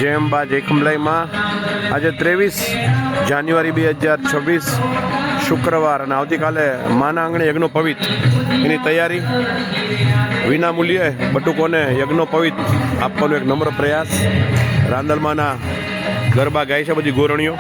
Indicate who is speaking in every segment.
Speaker 1: જય અંબા જય ખંભલાઈમાં આજે 23 જાન્યુઆરી 2026 શુક્રવાર અને આવતીકાલે માના આંગણે યજ્ઞોપવિત એની તૈયારી વિના મૂલ્યે બટુકોને યજ્ઞોપવિત આપવાનો એક નમ્ર પ્રયાસ. રાંદલમાના ગરબા ગાય છે બધી ગોરણીઓ.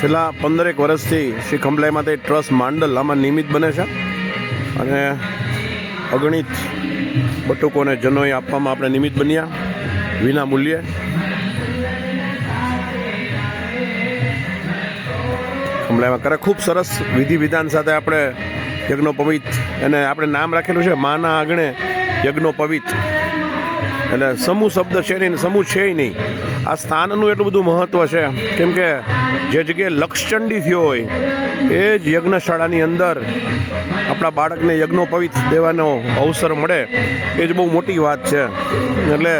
Speaker 1: છેલ્લા 15 વર્ષથી શ્રી ખંભલાઈ માતા ટ્રસ્ટ માંડલ આમાં નિમિત્ત બને છે અને અગણિત બટુકોને જનોઈ આપવામાં આપણે નિમિત્ત બન્યા વિના મૂલ્યે. ખંભલાઈમાં કરે ખૂબ સરસ વિધિ વિધાન સાથે આપણે યજ્ઞોપવિત અને આપણે નામ રાખેલું છે માના આંગણે યજ્ઞોપવિત. એટલે સમૂહ શબ્દ છે નહીં, સમૂહ છે નહીં. આ સ્થાનનું એટલું બધું મહત્વ છે કેમ કે જે જગ્યાએ લક્ષચંડી થયો હોય એ જ યજ્ઞશાળાની અંદર આપણા બાળકને યજ્ઞોપવિત દેવાનો અવસર મળે એ જ બહુ મોટી વાત છે. એટલે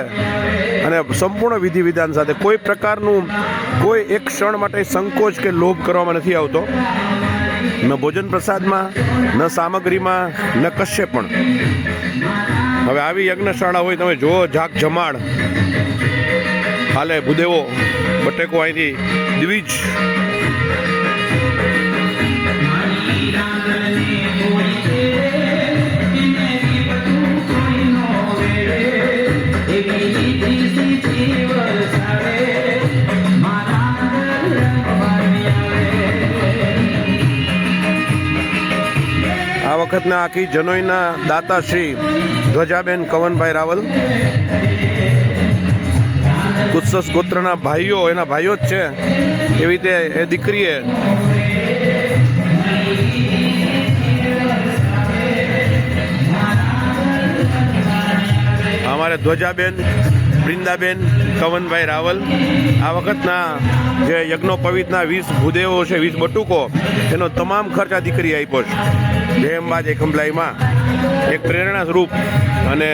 Speaker 1: અને સંપૂર્ણ વિધિ વિધાન સાથે કોઈ પ્રકારનું કોઈ એક ક્ષણ માટે સંકોચ કે લોભ કરવામાં નથી આવતો, ન ભોજન પ્રસાદમાં, ન સામગ્રીમાં, ન કશે પણ. હવે આવી યજ્ઞશાળા હોય તમે જુઓ જાગ જમાડ હાલે ભૂદેવો બટેકો અહીંથી દ્વિજ આ વખતના આખી જનોઈના દાતા શ્રી ધ્વજાબેન કવનભાઈ રાવલ, કુત્સસ ગોત્રના ભાઈઓ એના ભાઈઓ જ છે. એવી રીતે એ દીકરીએ અમારે ધ્વજાબેન વૃંદાબેન કવનભાઈ રાવલ આ વખતના જે યજ્ઞોપવિતના 20 ભૂદેવો છે, 20 બટુકો, એનો તમામ ખર્ચ આ દીકરી આપ્યો છે. જય અંબા જય ખંભલાઈમાં એક પ્રેરણા સ્વરૂપ અને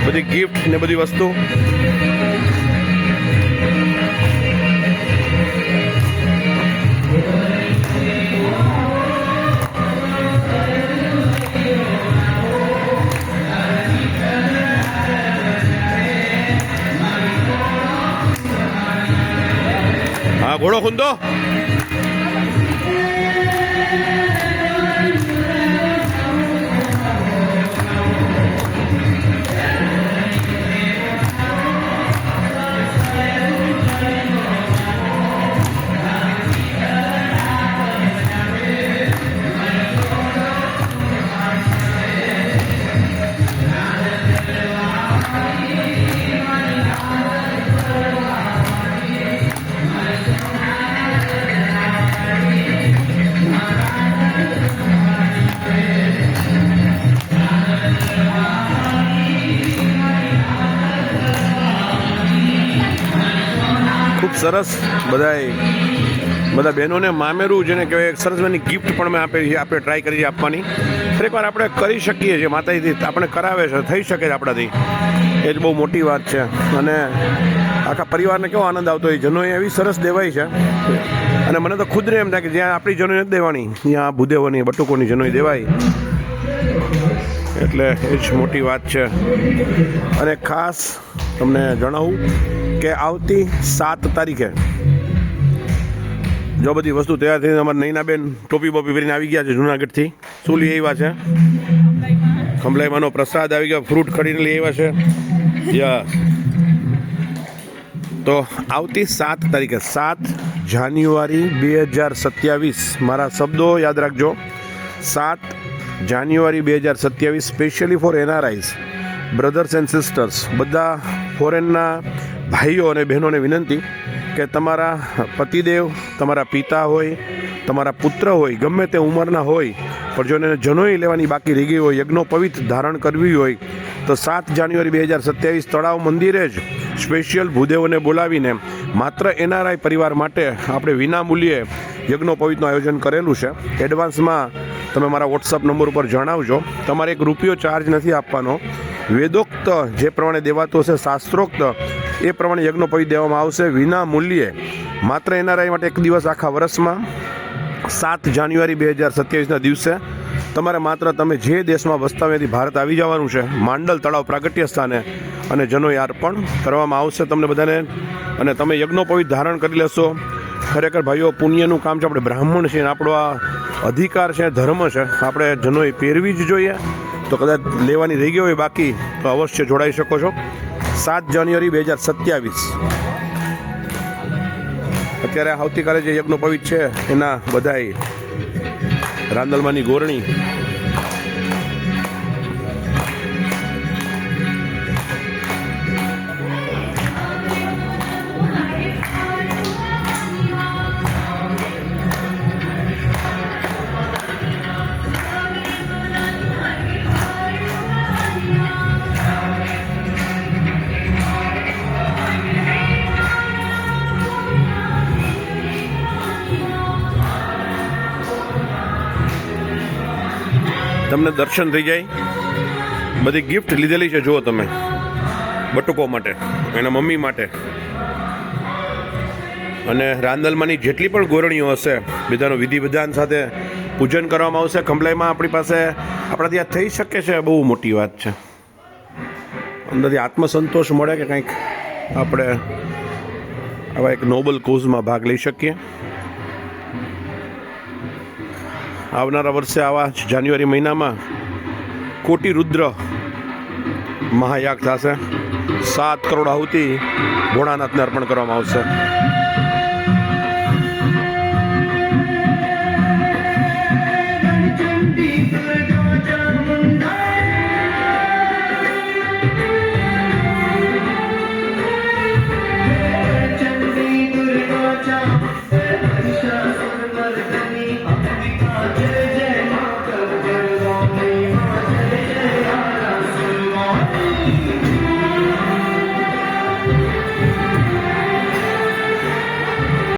Speaker 1: બધી ગિફ્ટ ને બધી વસ્તુ. હા ઘોડો ખુંદો. ખૂબ સરસ બધાય બધા બહેનોને મામેરું જેને કહેવાય એક સરસ મજાની ગિફ્ટ પણ મેં આપેલી છે, આપણે ટ્રાય કરી છે આપવાની. ખરેખર આપણે કરી શકીએ છીએ, માતાજીથી આપણે કરાવે છે, થઈ શકે છે આપણાથી, એ જ બહુ મોટી વાત છે. અને આખા પરિવારને કેવો આનંદ આવતો હોય. જનોઈ એવી સરસ દેવાય છે, અને મને તો ખુદને એમ થાય કે જ્યાં આપણી જનોઈ નથી દેવાની ત્યાં ભૂદેવોની બટુકોની જનોઈ દેવાય, એટલે એ જ મોટી વાત છે. અને ખાસ તમને જણાવું કે આવતી 7 તારીખે જો બધી વસ્તુ તૈયાર થઈને અમારા નૈનાબેન ટોપી બોપી પહેરીને આવી ગયા છે જુનાગઢથી. શું લઈ આવ્યા છે? ખંભલાઈમાંનો પ્રસાદ આવી ગયો, ફ્રૂટ ખરીને લઈ આવ્યા છે. યસ. તો આવતી 7 તારીખે 7 જાન્યુઆરી 2027, મારા શબ્દો યાદ રાખજો, 7 જાન્યુઆરી 2027, specially for NRIs, brothers and sisters, બધા ફોરેનના ભાઈઓ અને બહેનોને વિનંતી કે તમારા પતિદેવ, તમારા પિતા હોય, તમારા પુત્ર હોય, ગમે તે ઉંમરના હોય, પણ જો એને જનોઈ લેવાની બાકી રહી ગઈ હોય, યજ્ઞોપવિત ધારણ કરવી હોય, તો 7 જાન્યુઆરી 2027 તળાવ મંદિરે જ સ્પેશિયલ ભૂદેવોને બોલાવીને માત્ર NRI પરિવાર માટે આપણે વિના મૂલ્યે યજ્ઞોપવિતનું આયોજન કરેલું છે. એડવાન્સમાં તમે મારા વોટ્સઅપ નંબર ઉપર જણાવજો. તમારે ₹1 ચાર્જ નથી આપવાનો. વેદોક્ત જે પ્રમાણે દેવાતો હશે, શાસ્ત્રોક્ત એ પ્રમાણે યજ્ઞોપવિત દેવામાં આવશે વિના મૂલ્યે, માત્ર NRI માટે એક દિવસ આખા વર્ષમાં 7 જાન્યુઆરી 2027ના દિવસે તમારે માત્ર તમે જે દેશમાં વસતા હોય ત્યાંથી ભારત આવી જવાનું છે, માંડલ તળાવ પ્રાગટ્ય સ્થાને, અને જનોઈ અર્પણ કરવામાં આવશે તમને બધાને. અને તમે યજ્ઞોપવિત ધારણ કરી લેશો. ખરેખર ભાઈઓ પુણ્યનું કામ છે. આપણે બ્રાહ્મણ છીએ, આપણો આ અધિકાર છે, ધર્મ છે, આપણે જનોઈ પહેરવી જ જોઈએ. તો કદાચ લેવાની રહી ગઈ હોય બાકી તો અવશ્ય જોડાઈ શકો છો. 7 જાન્યુઆરી 2027. અત્યારે આવતીકાલે જે યજ્ઞોપવિત છે એના બધાય રાંદલમાંની ગોરણી તમને દર્શન થઈ જાય. બધી ગિફ્ટ લીધેલી છે, જુઓ તમે, બટુકો માટે, એના મમ્મી માટે, અને રાંદલમાંની જેટલી પણ ગોરણીઓ હશે બધાનું વિધિ વિધાન સાથે પૂજન કરવામાં આવશે. ખંભલાઈમાં આપણી પાસે આપણાથી આ થઈ શકે છે, બહુ મોટી વાત છે. અંદરથી આત્મસંતોષ મળે કે કંઈક આપણે આવા એક નોબલ કોઝમાં ભાગ લઈ શકીએ. આવનારા વર્ષે આવા જાન્યુઆરી મહિનામાં કોટી રુદ્ર મહાયાગ થશે. 7 કરોડ આહુતિ ભોળાનાથને અર્પણ કરવામાં આવશે.